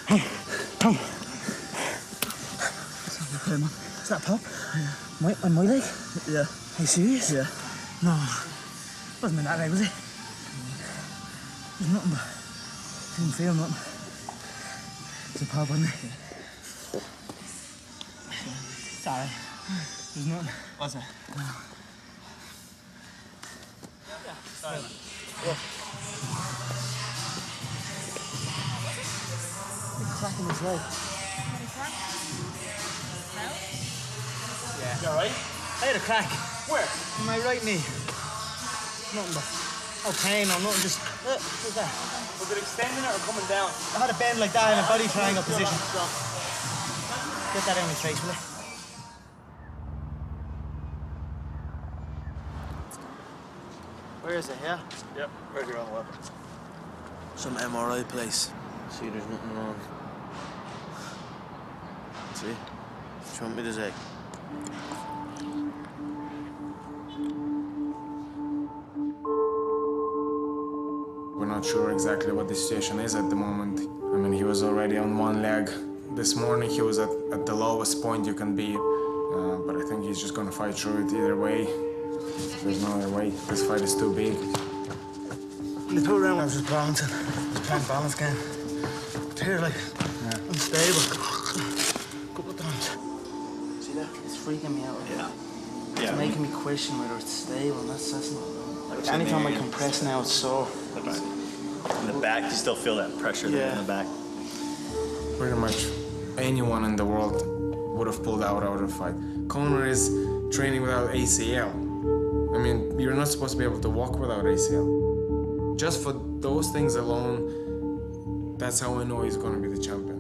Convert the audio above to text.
Hey, Tom. Okay, man. Is that a pop? Yeah. On my leg? Yeah. Are you serious? Yeah. No. Wasn't in that leg, was it? There's nothing, but didn't feel nothing. It's a pop, wasn't it? Sorry. There's nothing. What's that? No. Yeah, sorry. Yeah. Crack in his leg. Yeah. You alright? I had a crack. Where? In my right knee. Nothing but no pain or nothing, just what's that? Was it extending it or coming down? I had a bend like that in a body triangle position. Get that out of my face, will you? Where is it, yeah? Yep, right here on the left. Some MRI place. See, there's nothing wrong. See? What do you want me to say? We're not sure exactly what the situation is at the moment. I mean, he was already on one leg. This morning he was at the lowest point you can be, but I think he's just gonna fight through it either way. There's no other way. This fight is too big. The two rounds I was just balancing. Just playing balance game. But here, like, unstable. Couple of times. See that? It's freaking me out. Yeah. It's making me question whether it's stable, and that's not. Like, anytime I compress now, it's sore. In the back, you still feel that pressure there in the back. Pretty much anyone in the world would have pulled out of the fight. Conor is training without ACL. I mean, you're not supposed to be able to walk without ACL. Just for those things alone, that's how I know he's going to be the champion.